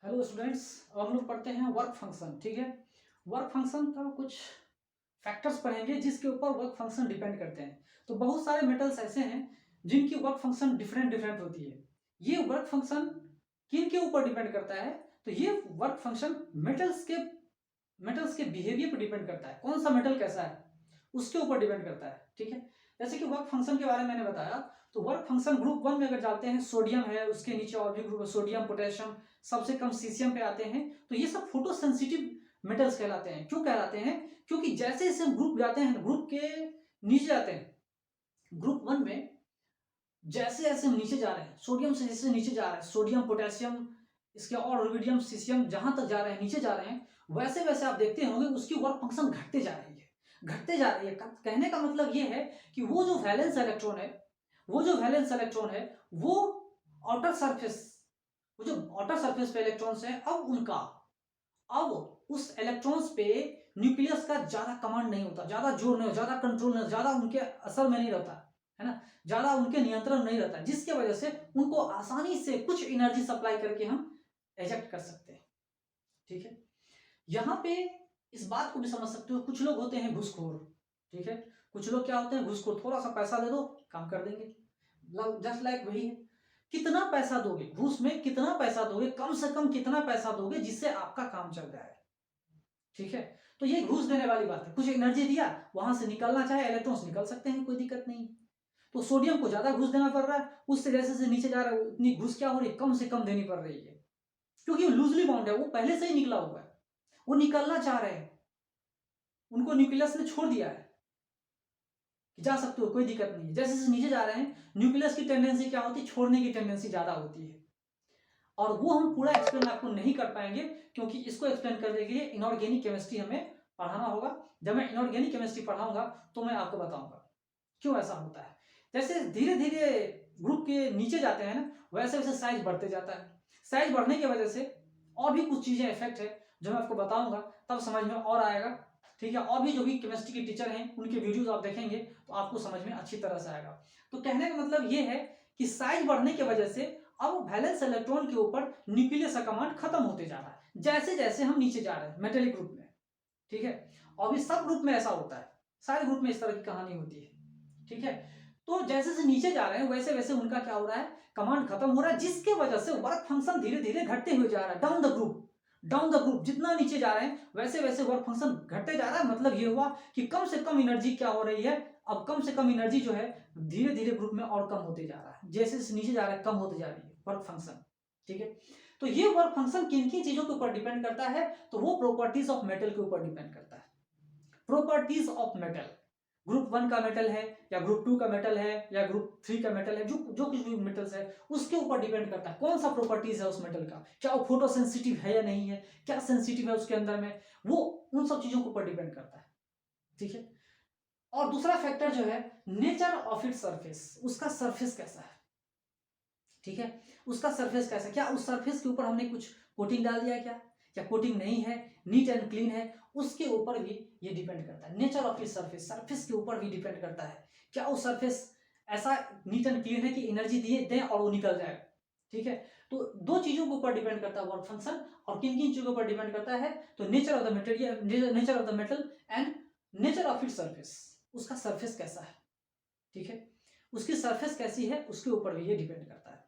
Hello students, अब हम लोग पढ़ते हैं वर्क फंक्शन। ठीक है, वर्क फंक्शन का कुछ फैक्टर्स पढ़ेंगे जिसके ऊपर वर्क फंक्शन डिपेंड करते हैं। तो बहुत सारे मेटल्स ऐसे हैं जिनकी वर्क फंक्शन डिफरेंट डिफरेंट होती है। ये वर्क फंक्शन किन के ऊपर डिपेंड करता है? तो ये वर्क फंक्शन मेटल्स के बिहेवियर पर डिपेंड करता है। कौन सा मेटल कैसा है उसके ऊपर डिपेंड करता है। ठीक है, जैसे कि वर्क फंक्शन के बारे में मैंने बताया, तो वर्क फंक्शन ग्रुप वन में अगर जाते हैं, सोडियम है, उसके नीचे और भी ग्रुप है, सोडियम, पोटेशियम, सबसे कम सीशियम पे आते हैं। तो ये सब फोटो सेंसिटिव मेटल्स कहलाते हैं। क्यों कहलाते हैं? क्योंकि जैसे जैसे हम ग्रुप जाते हैं, ग्रुप के नीचे जाते हैं, ग्रुप वन में जैसे जैसे हम नीचे जा रहे हैं, सोडियम से जैसे नीचे जा रहे हैं, सोडियम, पोटेशियम, इसके और रुबिडियम, सीसियम, जहां तक जा रहे हैं, नीचे जा रहे हैं, वैसे वैसे आप देखते होंगे उसकी वर्क फंक्शन घटते जा रही है, घटते जा रही है। कहने का मतलब ये है कि वो जो वैलेंस इलेक्ट्रॉन है, वो आउटर सरफेस, वो जो आउटर सरफेस पे इलेक्ट्रॉन्स है, अब उस इलेक्ट्रॉन्स पे न्यूक्लियस का ज्यादा कमांड नहीं होता, ज्यादा जोर नहीं होता, ज्यादा कंट्रोल नहीं, ज्यादा उनके असर में नहीं रहता है ना, ज्यादा उनके नियंत्रण नहीं रहता, जिसके वजह से उनको आसानी से कुछ एनर्जी सप्लाई करके हम एजेक्ट कर सकते हैं। ठीक है, यहाँ पे इस बात को भी समझ सकते हो, कुछ लोग होते हैं घूसखोर। ठीक है, कुछ लोग क्या होते हैं? घूसखोर। थोड़ा सा पैसा दे दो, काम कर देंगे। जस्ट लाइक वही है, कितना पैसा दोगे घूस में, कितना पैसा दोगे, कम से कम कितना पैसा दोगे जिससे आपका काम चल जाए। ठीक है, तो ये घूस देने वाली बात है। कुछ एनर्जी दिया, वहां से निकलना चाहे इलेक्ट्रॉन्स निकल सकते हैं, कोई दिक्कत नहीं। तो सोडियम को ज्यादा घूस देना पड़ रहा है, उससे जैसे जैसे नीचे जा रहा है उतनी घूस क्या हो रही है? कम से कम देनी पड़ रही है, क्योंकि वो लूजली बाउंड है, वो पहले से ही निकला हुआ है, वो निकलना चाह रहे हैं, उनको न्यूक्लियस ने छोड़ दिया है कि जा सकते हो, कोई दिक्कत नहीं है। जैसे जैसे नीचे जा रहे हैं, न्यूक्लियस की टेंडेंसी क्या होती है? छोड़ने की टेंडेंसी ज्यादा होती है। और वो हम पूरा एक्सप्लेन आपको नहीं कर पाएंगे, क्योंकि इसको एक्सप्लेन करने के लिए इनऑर्गेनिक केमिस्ट्री हमें पढ़ाना होगा। जब मैं इनऑर्गेनिक केमिस्ट्री पढ़ाऊंगा तो मैं आपको बताऊंगा क्यों ऐसा होता है। जैसे धीरे धीरे ग्रुप के नीचे जाते हैं ना, वैसे वैसे साइज बढ़ते जाता है। साइज बढ़ने की वजह से और भी कुछ चीजें इफेक्ट है जो मैं आपको बताऊंगा, तब समझ में और आएगा। ठीक है, और भी जो भी केमिस्ट्री के टीचर हैं उनके वीडियोस आप देखेंगे तो आपको समझ में अच्छी तरह से आएगा। तो कहने का मतलब ये है कि साइज बढ़ने की वजह से अब वैलेंस इलेक्ट्रॉन के ऊपर न्यूक्लियस का कमांड खत्म होते जा रहा है, जैसे जैसे हम नीचे जा रहे हैं मेटेलिक ग्रुप में। ठीक है, और भी सब ग्रुप में ऐसा होता है, सारे ग्रुप में इस तरह की कहानी होती है। ठीक है, तो जैसे जैसे नीचे जा रहे हैं वैसे वैसे उनका क्या हो रहा है? कमांड खत्म हो रहा है, जिसके वजह से वर्क फंक्शन धीरे धीरे घटते हुए जा रहा है। डाउन द ग्रुप जितना नीचे जा रहे हैं वैसे वैसे वर्क फंक्शन घटते जा रहा है। मतलब ये हुआ कि कम से कम एनर्जी क्या हो रही है? अब कम से कम एनर्जी जो है धीरे धीरे ग्रुप में और कम होते जा रहा है, जैसे जैसे नीचे जा रहा है कम होते जा रही है वर्क फंक्शन। ठीक है, तो ये वर्क फंक्शन किन किन चीजों के ऊपर डिपेंड करता है? तो वो प्रॉपर्टीज ऑफ मेटल के ऊपर डिपेंड करता है। Properties of metal, group one का मेटल है या ग्रुप टू का मेटल है या ग्रुप थ्री का मेटल है, जो जो कुछ भी मेटल्स है उसके ऊपर डिपेंड करता है कौन सा प्रॉपर्टीज है उस मेटल का, क्या वो फोटो सेंसिटिव है या नहीं है, क्या सेंसिटिव है उसके अंदर में, वो उन सब चीजों के ऊपर डिपेंड करता है। ठीक है, और दूसरा फैक्टर जो है नेचर ऑफ इट सरफेस, उसका सरफेस कैसा है। ठीक है, उसका सरफेस कैसा, क्या उस सरफेस के ऊपर हमने कुछ कोटिंग डाल दिया क्या, या कोटिंग नहीं है, नीट एंड क्लीन है, उसके ऊपर भी ये डिपेंड करता है। नेचर ऑफ इस सरफेस, सरफेस के ऊपर भी डिपेंड करता है, क्या वो सरफेस ऐसा नीट एंड क्लीन है कि एनर्जी दिए दें और वो निकल जाए। ठीक है, तो दो चीजों के ऊपर डिपेंड करता है वर्क फंक्शन, और किन किन चीजों के ऊपर डिपेंड करता है? तो nature of the material, nature of the metal and nature of it surface, उसका सरफेस कैसा है। ठीक है, उसकी सरफेस कैसी है उसके ऊपर भी ये डिपेंड करता है।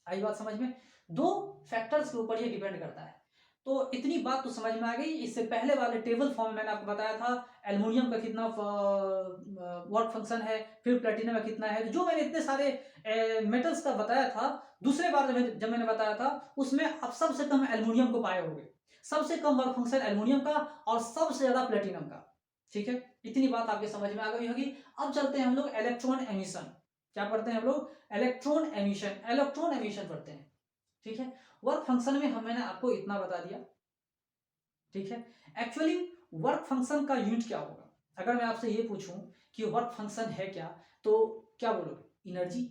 आई बात समझ में? दो फैक्टर्स के ऊपर ये डिपेंड करता है। तो इतनी बात तो समझ में आ गई। इससे पहले वाले टेबल फॉर्म मैंने आपको बताया था एल्युमिनियम का कितना वर्क फंक्शन है, फिर प्लेटिनम का कितना है। जो मैंने इतने सारे मेटल्स का बताया था, दूसरे बार जब मैंने बताया था उसमें आप सबसे कम एल्युमिनियम को पाए होंगे, सबसे कम वर्क फंक्शन एल्युमिनियम का और सबसे ज्यादा प्लेटिनम का। ठीक है, इतनी बात आपके समझ में आ गई होगी। अब चलते हैं हम लोग इलेक्ट्रॉन एमिशन। क्या पढ़ते हैं हम लोग? इलेक्ट्रॉन एमिशन, इलेक्ट्रॉन एमिशन पढ़ते हैं। ठीक है, वर्क फंक्शन में मैंने आपको इतना बता दिया। ठीक है, एक्चुअली वर्क फंक्शन का यूनिट क्या होगा? अगर मैं आपसे ये पूछूं कि वर्क फंक्शन है क्या, तो क्या बोलोगे? एनर्जी,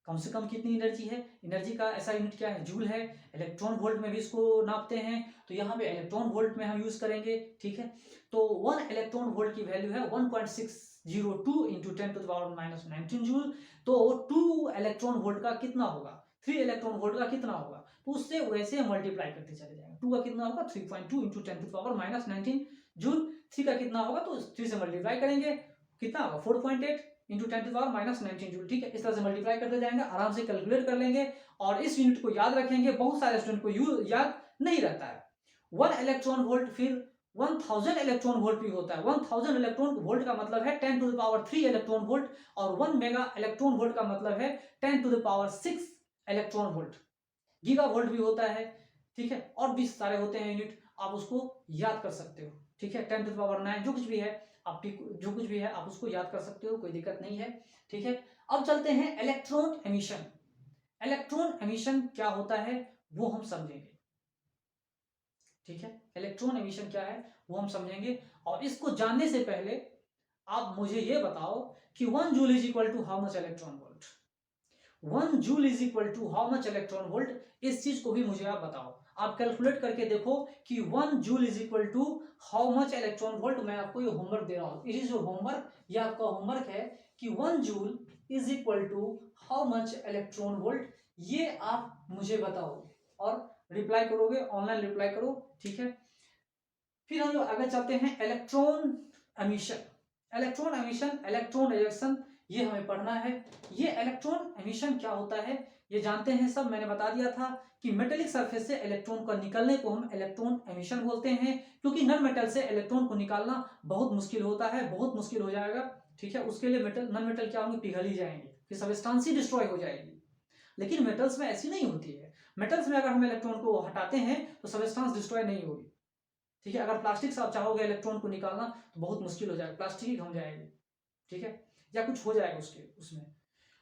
कम से कम कितनी एनर्जी है। एनर्जी का ऐसा यूनिट क्या है? जूल है। इलेक्ट्रॉन वोल्ट में भी इसको नापते हैं, तो यहाँ पे इलेक्ट्रॉन वोल्ट में हम यूज करेंगे। ठीक है, तो 1 इलेक्ट्रॉन वोल्ट की वैल्यू है 1.602 into 10 to the power -19 joule. तो 2 इलेक्ट्रॉन वोल्ट का कितना होगा? 3 इलेक्ट्रॉन वोल्ट का कितना होगा, तो उससे वैसे मल्टीप्लाई करते चले जाएंगे। 2 का कितना होगा 3.2 इंटू 10⁻⁻19 जूल। 3 का कितना होगा तो 3 से मल्टीप्लाई करेंगे, कितना होगा 4.8 इंटू 10⁻⁻19 जूल। ठीक है, इस तरह से मल्टीप्लाई करते जाएंगे, आराम से कैलकुलेट कर लेंगे और इस यूनिट को याद रखेंगे। बहुत सारे स्टूडेंट को याद नहीं रहता है। 1 इलेक्ट्रॉन वोल्ट फिर 1000 इलेक्ट्रॉन वोल्ट भी होता है। 1000 इलेक्ट्रॉन वोल्ट का मतलब है 10⁻³ इलेक्ट्रॉन वोल्ट, और 1 मेगा इलेक्ट्रॉन वोल्ट का मतलब है 10⁻6 इलेक्ट्रॉन वोल्ट। गीगा वोल्ट भी होता है। ठीक है, और भी सारे होते हैं यूनिट, आप उसको याद कर सकते हो। ठीक है, 10⁹ जो कुछ भी है, आप जो कुछ भी है आप उसको याद कर सकते हो, कोई दिक्कत नहीं है। ठीक है, अब चलते हैं इलेक्ट्रॉन एमिशन। इलेक्ट्रॉन एमिशन क्या होता है वो हम समझेंगे। ठीक है, इलेक्ट्रॉन एमिशन क्या है वो हम समझेंगे, और इसको जानने से पहले आप मुझे ये बताओ कि 1 joule is equal to how much electron volt. 1 joule is equal to how much electron volt, इस चीज को भी मुझे आप बताओ। आप कैलकुलेट करके देखो कि 1 joule is equal to how much electron volt. मैं आपको ये होमवर्क दे रहा हूं, इट इज योर होमवर्क, ये आपका होमवर्क है कि 1 joule is equal to how much electron volt, ये आप मुझे बताओगे और रिप्लाई करोगे, ऑनलाइन रिप्लाई करो। ठीक है, फिर हम लोग आगे चलते हैं electron emission. Electron emission, electron rejection, ये हमें पढ़ना है। ये इलेक्ट्रॉन एमिशन क्या होता है ये जानते हैं सब, मैंने बता दिया था कि मेटेलिक सरफेस से इलेक्ट्रॉन का निकलने को हम इलेक्ट्रॉन एमिशन बोलते हैं, क्योंकि नन मेटल से इलेक्ट्रॉन को निकालना बहुत मुश्किल होता है, बहुत मुश्किल हो जाएगा। ठीक है, उसके लिए मेटल नन मेटल क्या होंगे, पिघल ही जाएंगे, फिर सबस्टेंस ही डिस्ट्रॉय हो जाएगी। लेकिन मेटल्स में ऐसी नहीं होती है। मेटल्स में अगर हम इलेक्ट्रॉन को हटाते हैं तो सबस्टेंस डिस्ट्रॉय नहीं होगी। ठीक है, अगर प्लास्टिक से आप चाहोगे इलेक्ट्रॉन को निकालना तो बहुत मुश्किल हो जाएगा, प्लास्टिक ही घम जाएगी। ठीक है, या कुछ हो जाएगा उसके उसमें।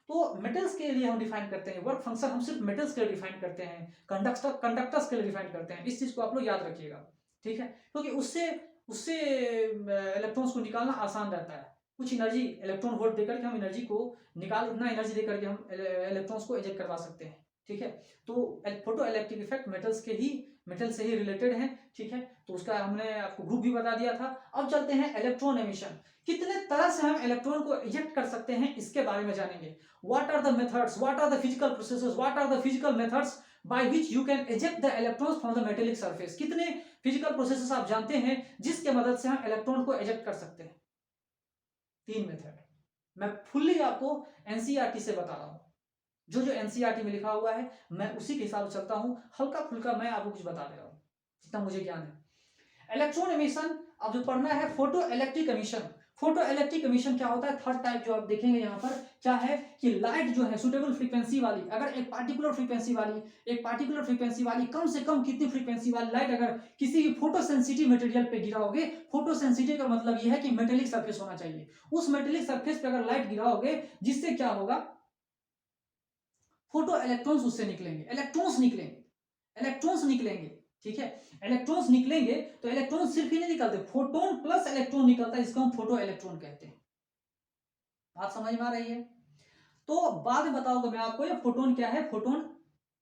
तो मेटल्स के लिए हम डिफाइन करते हैं वर्क फंक्शन, हम सिर्फ मेटल्स के लिए डिफाइन करते हैं, कंडक्टर्स के लिए डिफाइन करते हैं। इस चीज को आप लोग याद रखिएगा। ठीक है, क्योंकि उससे उससे इलेक्ट्रॉन्स को निकालना आसान रहता है। कुछ एनर्जी इलेक्ट्रॉन वोल्ट देकर के हम एनर्जी को निकाल, उतना एनर्जी देकर के हम इलेक्ट्रॉन्स को इजेक्ट करवा सकते हैं। ठीक है, तो फोटो इलेक्ट्रिक इफेक्ट मेटल से ही रिलेटेड है। ठीक है, तो उसका हमने आपको ग्रुप भी बता दिया था। अब चलते हैं इलेक्ट्रॉन एमिशन, कितने तरह से हम इलेक्ट्रॉन को इजेक्ट कर सकते हैं इसके बारे में जानेंगे। What are the methods, what are the physical processes, what are the physical methods by which you can eject the electrons from the metallic surface. कितने फिजिकल प्रोसेसेस आप जानते हैं जिसके मदद से हम इलेक्ट्रॉन को इजेक्ट कर सकते हैं। 3 मेथड मैं फुल्ली आपको एनसीईआरटी से बता रहा हूं, जो जो एनसीईआरटी में लिखा हुआ है मैं उसी के हिसाब से चलता हूं, हल्का फुल्का मैं आपको कुछ बता दे रहा हूं जितना मुझे ज्ञान है। इलेक्ट्रॉन एमिशन अब जो पढ़ना है photo electric emission. Photo electric emission क्या होता है, थर्ड टाइप जो आप देखेंगे यहाँ पर क्या है कि लाइट जो है सुटेबल फ्रीक्वेंसी वाली, अगर एक पार्टिकुलर फ्रीक्वेंसी वाली कम से कम कितनी फ्रीक्वेंसी वाली लाइट अगर किसी भी फोटो सेंसिटिव मटेरियल पे गिराओगे, फोटो सेंसिटिव का मतलब यह है कि मेटेलिक सरफेस होना चाहिए, उस मेटेलिक सरफेस पे अगर लाइट गिराओगे जिससे क्या होगा, फोटो इलेक्ट्रॉन्स उससे निकलेंगे, इलेक्ट्रॉन्स निकलेंगे। ठीक है, इलेक्ट्रॉन्स निकलेंगे तो इलेक्ट्रॉन सिर्फ ही नहीं निकलते, फोटोन प्लस इलेक्ट्रॉन निकलता है, इसको हम फोटो इलेक्ट्रॉन कहते हैं। बात समझ में आ रही है? तो बाद में बताऊंगा मैं आपको ये फोटोन क्या है। फोटोन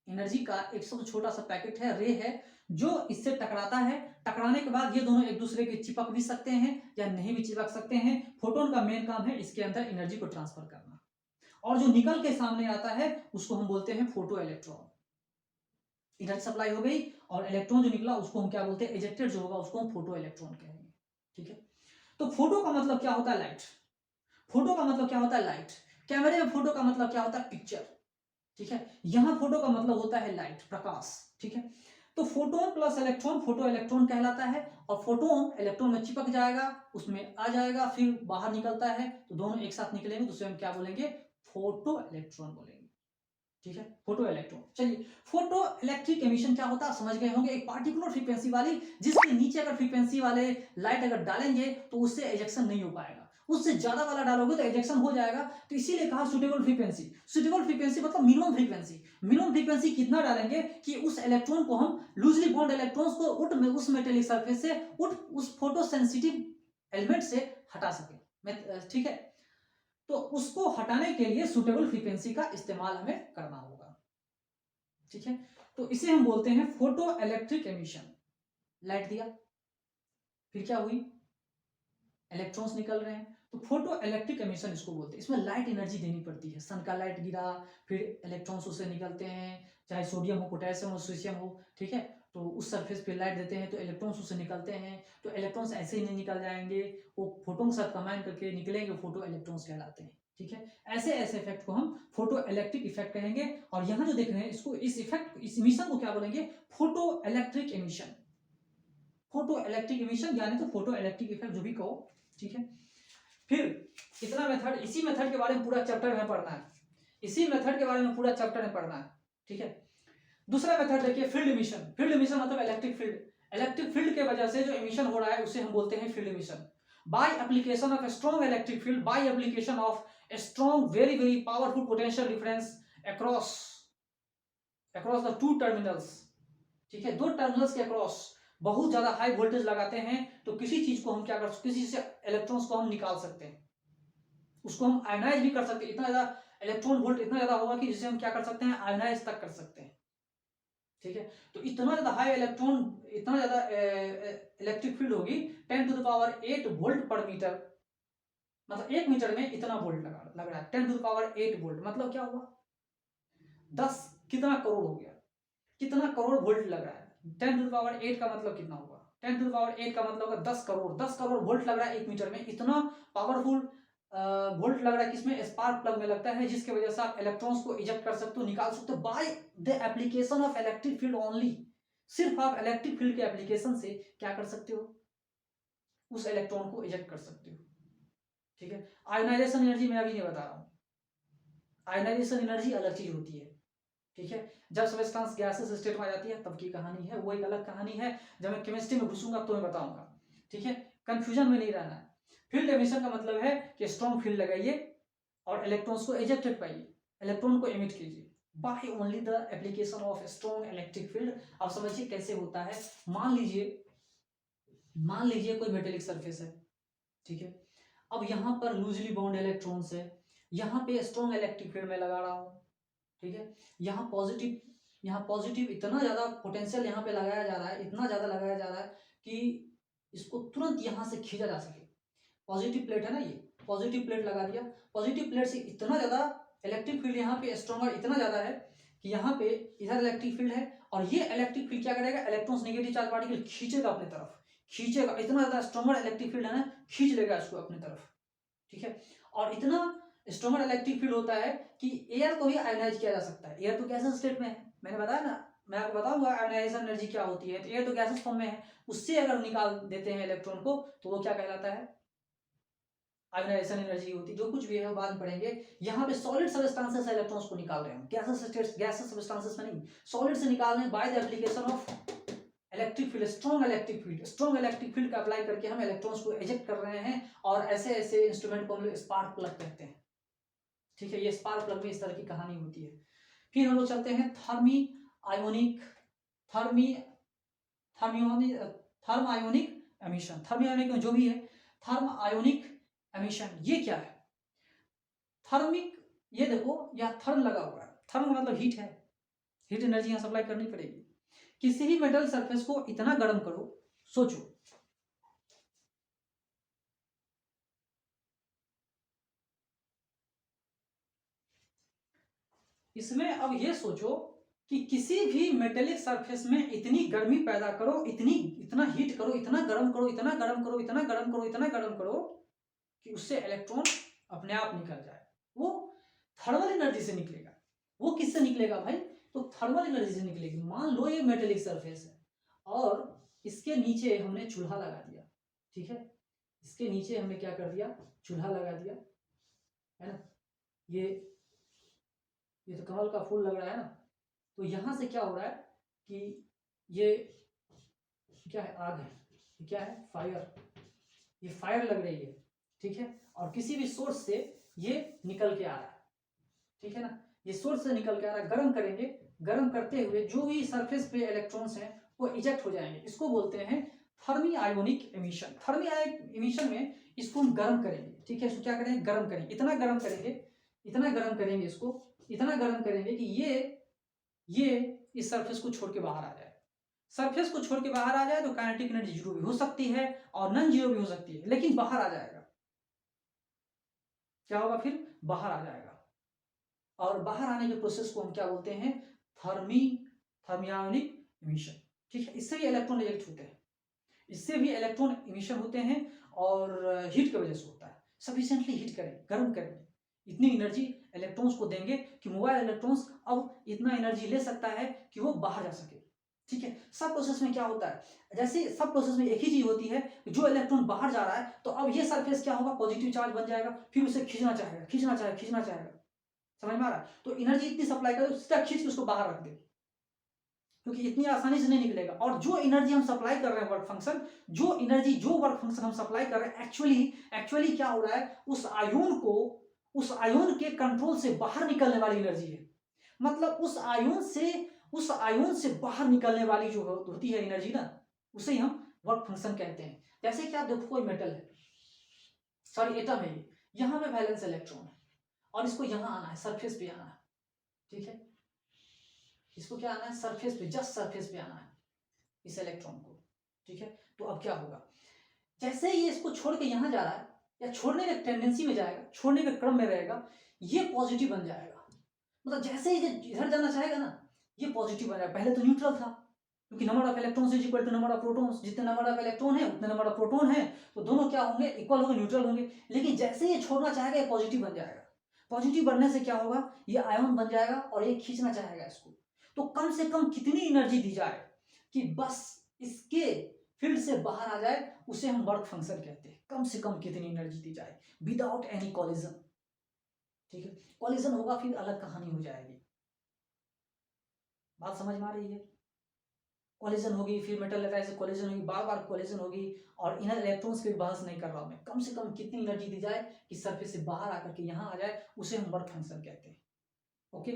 एनर्जी का एक सबसे छोटा सा पैकेट है, रे है, जो इससे टकराता है। टकराने के बाद ये दोनों एक दूसरे के चिपक भी सकते हैं या नहीं भी चिपक सकते हैं। फोटोन का मेन काम है इसके अंदर एनर्जी को ट्रांसफर करना, और जो निकल के सामने आता है उसको हम बोलते हैं फोटो इलेक्ट्रॉन। एनर्जी सप्लाई हो गई और इलेक्ट्रॉन जो निकला उसको हम क्या बोलते हैं, इजेक्टेड जो होगा उसको हम फोटो इलेक्ट्रॉन कहेंगे। ठीक है, तो फोटो का मतलब क्या होता है, लाइट। फोटो का मतलब क्या होता है, लाइट। कैमरे में फोटो का मतलब क्या होता है, पिक्चर। ठीक है, यहां फोटो का मतलब होता है लाइट, प्रकाश। ठीक है, तो photon plus electron photo electron कहलाता है, और फोटोन इलेक्ट्रॉन में चिपक जाएगा, उसमें आ जाएगा, फिर बाहर निकलता है, तो दोनों एक साथ निकलेंगे तो उसे हम क्या बोलेंगे, फोटो इलेक्ट्रॉन बोलेंगे। ठीक है, फोटो इलेक्ट्रॉन। चलिए, फोटो इलेक्ट्रिक एमिशन क्या होता है समझ गए होंगे, एक पार्टिकुलर फ्रीक्वेंसी वाली, जिसके नीचे अगर फ्रीक्वेंसी वाले लाइट अगर डालेंगे तो उससे एजेक्शन नहीं हो पाएगा, उससे ज्यादा वाला डालोगे तो एजेक्शन हो जाएगा। तो इसीलिए कहा सुटेबल फ्रीक्वेंसी। सुटेबल फ्रीक्वेंसी मतलब मिनिमम फ्रीक्वेंसी। मिनिमम फ्रीक्वेंसी कितना डालेंगे कि उस इलेक्ट्रॉन को हम लूजली बॉन्ड इलेक्ट्रॉन्स को उस मेटेलिक सरफेस से उस फोटो सेंसिटिव एलिमेंट से हटा सके। ठीक है, तो उसको हटाने के लिए सुटेबल फ्रीक्वेंसी का इस्तेमाल हमें करना होगा। ठीक है, तो इसे हम बोलते हैं फोटो इलेक्ट्रिक एमिशन। लाइट दिया, फिर क्या हुई, इलेक्ट्रॉन्स निकल रहे हैं, तो फोटो इलेक्ट्रिक एमिशन इसको बोलते हैं। इसमें लाइट एनर्जी देनी पड़ती है, सन का लाइट गिरा, फिर इलेक्ट्रॉन्स उससे निकलते हैं, चाहे सोडियम हो, पोटेशियम हो, सीशियम हो, ठीक है, तो उस सरफेस पे लाइट देते हैं तो इलेक्ट्रॉन्स उससे निकलते हैं। तो इलेक्ट्रॉन्स ऐसे ही नहीं निकल जाएंगे, वो फोटोन के साथ कंबाइन करके निकलेंगे, फोटो इलेक्ट्रॉन्स कहलाते हैं, ठीक है। ऐसे ऐसे इफेक्ट को हम फोटो इलेक्ट्रिक इफेक्ट कहेंगे। और यहाँ जो देख रहे हैं इसको, इस इफेक्ट, इस इमिशन को क्या बोलेंगे? Photo electric emission. Photo electric emission यानी तो फोटो इलेक्ट्रिक इफेक्ट जो भी कहो, ठीक है। फिर इतना मेथड, इसी मेथड के बारे में पूरा चैप्टर में पढ़ना है, इसी मेथड के बारे में पूरा चैप्टर में पढ़ना है, ठीक है। दूसरा मेथड देखिए, फील्ड एमिशन। फील्ड एमिशन मतलब इलेक्ट्रिक फील्ड। इलेक्ट्रिक फील्ड के वजह से जो एमिशन हो रहा है उसे हम बोलते हैं field emission. By application of strong electric field, by application of strong very very powerful potential difference across the two terminals, ठीक है। दो टर्मिनल्स के अक्रॉस बहुत ज्यादा हाई वोल्टेज लगाते हैं तो किसी चीज को हम क्या कर सकते, किसी से इलेक्ट्रॉन्स को हम निकाल सकते हैं, उसको हम आयोनाइज भी कर सकते हैं। इतना ज्यादा इलेक्ट्रॉन वोल्ट इतना ज्यादा होगा कि जिसे हम क्या कर सकते हैं, आयोनाइज तक कर सकते हैं, ठीक है। तो इतना ज्यादा हाई इलेक्ट्रॉन, इतना ज्यादा इलेक्ट्रिक फील्ड होगी 10⁸ वोल्ट पर मीटर, मतलब 1 मीटर में इतना वोल्ट लग रहा है, 10⁸ वोल्ट। मतलब क्या हुआ, 10 कितना करोड़ हो गया, कितना करोड़ वोल्ट लग रहा है। 10⁸ का मतलब कितना होगा, 10⁸ का मतलब होगा 10 करोड़। 10 करोड़ वोल्ट लग रहा है 1 मीटर में। इतना पावरफुल वोल्ट लग रहा है, किसमें, स्पार्क प्लग में लगता है, जिसकी वजह से आप इलेक्ट्रॉन्स को इजेक्ट कर सकते हो, निकाल सकते हो by the application of electric field only. सिर्फ आप इलेक्ट्रिक फील्ड के एप्लीकेशन से क्या कर सकते हो, उस इलेक्ट्रॉन को इजेक्ट कर सकते हो, ठीक है। आयोनाइजेशन एनर्जी मैं अभी नहीं बता रहा हूं, आयोनाइजेशन एनर्जी अलग चीज होती है, ठीक है। जब सब्सटेंस गैसेस स्टेट में आ जाती है तब की कहानी है, वो एक अलग कहानी है। जब मैं केमिस्ट्री में घुसूंगा तो मैं बताऊंगा, ठीक है। कंफ्यूजन में नहीं रहना है। फील्ड एमिशन का मतलब है कि स्ट्रॉन्ग फील्ड लगाइए और इलेक्ट्रॉन्स को इजेक्ट पाइए, इलेक्ट्रॉन को एमिट कीजिए by only the application of strong electric field. अब समझिए कैसे होता है। मान लीजिए कोई मेटेलिक सरफेस है, ठीक है। अब यहाँ पर लूजली बाउंड इलेक्ट्रॉन्स है, यहाँ पे स्ट्रॉन्ग इलेक्ट्रिक फील्ड में लगा रहा हूँ, ठीक है। यहाँ पॉजिटिव इतना ज्यादा पोटेंशियल यहाँ पे लगाया जा रहा है, इतना ज्यादा लगाया जा रहा है कि इसको तुरंत यहाँ से खींचा जा सके। पॉजिटिव प्लेट है ना, ये पॉजिटिव प्लेट लगा दिया, पॉजिटिव प्लेट से इतना ज्यादा इलेक्ट्रिक फील्ड यहाँ पे स्ट्रॉन्गर इतना ज्यादा है कि यहाँ पे इधर इलेक्ट्रिक फील्ड है, और ये इलेक्ट्रिक फील्ड क्या करेगा, इलेक्ट्रॉन्स नेगेटिव चार्ज पार्टिकल खींचेगा अपने तरफ, खींचेगा। इतना ज्यादा स्ट्रॉन्गर इलेक्ट्रिक फील्ड है ना, खींच लेगा इसको अपने तरफ, ठीक है। और इतना स्ट्रॉन्गर इलेक्ट्रिक फील्ड होता है कि एयर को भी आयोनाइज किया जा सकता है। एयर तो गैसेस स्टेट में है, मैंने बताया ना, मैं आपको बताऊंगा आयोनाइजेशन एनर्जी क्या होती है। तो एयर तो गैसेस फॉर्म में है, उससे अगर निकाल देते हैं इलेक्ट्रॉन को तो वो क्या कहलाता है, आयोनाइजेशन एनर्जी होती है। जो कुछ भी है वो बाद में पढ़ेंगे। यहाँ पे सॉलिड सबस्टेंसेस से इलेक्ट्रॉन्स को निकाल रहे हैं, गैसेस सब्सटेंसेस में नहीं, सॉलिड से निकाल रहे हैं by the application of electric field, strong electric field का अप्लाई करके हम इलेक्ट्रॉन्स को इजेक्ट कर रहे हैं। और ऐसे ऐसे इंस्ट्रूमेंट को हम लोग स्पार्क प्लग कहते हैं, ठीक है। ये स्पार्क प्लग में इस तरह की कहानी होती है। फिर हम लोग चलते हैं thermionic emission. Thermionic में जो भी है, थर्म आयोनिक एमिशन ये क्या है, थर्मिक, ये देखो यह थर्म लगा हुआ है, थर्म का मतलब हीट है, हीट एनर्जी यहाँ सप्लाई करनी पड़ेगी। किसी भी मेटल सरफेस को इतना गर्म करो, सोचो इसमें, अब ये सोचो कि किसी भी मेटेलिक सरफेस में इतनी गर्मी पैदा करो, इतना हीट करो, इतना गर्म करो, इतना गर्म करो, इतना गर्म करो, इतना गर्म करो कि उससे इलेक्ट्रॉन अपने आप निकल जाए। वो थर्मल एनर्जी से निकलेगा। वो किससे निकलेगा भाई, तो थर्मल एनर्जी से निकलेगी। मान लो ये मेटेलिक सरफेस है और इसके नीचे हमने चूल्हा लगा दिया, ठीक है। इसके नीचे हमने क्या कर दिया, चूल्हा लगा दिया, है ना। ये तो कमल का फूल लग रहा है ना। तो यहां से क्या हो रहा है कि ये क्या है, आग है, ये क्या है, फायर, ये फायर लग रही है, ठीक है। और किसी भी सोर्स से ये निकल के आ रहा है, ठीक है ना। ये सोर्स से निकल के आ रहा है, गर्म करेंगे, गर्म करते हुए जो भी सरफेस पे इलेक्ट्रॉन्स हैं वो इजेक्ट हो जाएंगे। इसको बोलते हैं thermy ionic emission. Thermy ionic emission में इसको हम गर्म करेंगे, ठीक है। इसको क्या करेंगे, गर्म करेंगे, इतना गर्म करेंगे, इतना गर्म करेंगे, इसको इतना गर्म करेंगे कि ये इस सरफेस को छोड़ के बाहर आ जाए। सरफेस को छोड़ के बाहर आ जाए तो काइनेटिक एनर्जी जीरो भी हो सकती है और नॉन जीरो भी हो सकती है, लेकिन बाहर आ जाएगा। क्या होगा, फिर बाहर आ जाएगा। और बाहर आने के प्रोसेस को हम क्या बोलते हैं, थर्मियोनिक इमिशन। ठीक है, इससे भी इलेक्ट्रॉन रिजेक्ट होते हैं, इससे भी इलेक्ट्रॉन इमिशन होते हैं और हीट की वजह से होता है। सफिशिएंटली हीट करें, गर्म करें, इतनी एनर्जी इलेक्ट्रॉन्स को देंगे कि मोबाइल इलेक्ट्रॉन्स अब इतना एनर्जी ले सकता है कि वो बाहर जा सके। ठीक है, सब प्रोसेस में क्या होता है, जैसे सब प्रोसेस में एक ही चीज होती है, जो इलेक्ट्रॉन बाहर जा रहा है तो अब ये सरफेस क्या होगा, पॉजिटिव चार्ज बन जाएगा, फिर उसे खींचना चाहेगा, खींचना चाहेगा, खींचना चाहेगा। समझ में आ रहा है? तो एनर्जी इतनी सप्लाई करो, सीधा खींच के उसको बाहर रख दे, क्योंकि इतनी आसानी से नहीं निकलेगा। और जो एनर्जी हम सप्लाई कर रहे हैं वर्क फंक्शन, जो एनर्जी, जो वर्क फंक्शन हम सप्लाई कर रहे हैं, एक्चुअली क्या हो रहा है, उस आयोन के कंट्रोल से बाहर निकलने वाली एनर्जी है। मतलब उस आयोन से बाहर निकलने वाली जो होती है एनर्जी ना, उसे ही हम वर्क फंक्शन कहते हैं। जैसे कि आप देखो, कोई मेटल है, सॉरी एटम है, ये यहां पे वैलेंस इलेक्ट्रॉन है और इसको यहां आना है, सरफेस पे आना है। ठीक है, इसको क्या आना है, सरफेस पे, जस्ट सरफेस पे आना है इस इलेक्ट्रॉन को। ठीक है, तो अब क्या होगा, जैसे ये इसको छोड़ के यहां जा रहा है, या छोड़ने के टेंडेंसी में जाएगा, छोड़ने के क्रम में रहेगा, ये पॉजिटिव बन जाएगा। मतलब जैसे ही इधर जाना चाहेगा ना, ये पॉजिटिव बन जाएगा। पहले तो न्यूट्रल था, क्योंकि number of electrons is equal to number of protons, जितने नंबर ऑफ इलेक्ट्रॉन है उतने नंबर ऑफ प्रोटॉन है, तो दोनों क्या होंगे, इक्वल होंगे, न्यूट्रल होंगे। लेकिन जैसे ये छोड़ना चाहेगा, ये पॉजिटिव बन जाएगा। पॉजिटिव बनने से क्या होगा, ये आयन बन जाएगा और ये खींचना चाहेगा इसको। तो कम से कम कितनी एनर्जी दी जाए कि बस इसके फील्ड से बाहर आ जाए, उसे हम वर्क फंक्शन कहते हैं। कम से कम कितनी एनर्जी दी जाए विदाउट एनी कॉलिजन। ठीक है, कॉलिजन होगा फिर अलग कहानी हो जाएगी। बात समझ में आ रही है? कॉलिजन होगी, फिर मेटल ऐसे कॉलिजन होगी, बार बार कॉलिजन होगी। और इनर इलेक्ट्रॉन्स की बहस नहीं कर रहा हूं मैं, कम से कम कितनी एनर्जी दी जाए कि सरफेस से बाहर आकर के यहां आ जाए, उसे हम वर्क फंक्शन कहते हैं। ओके।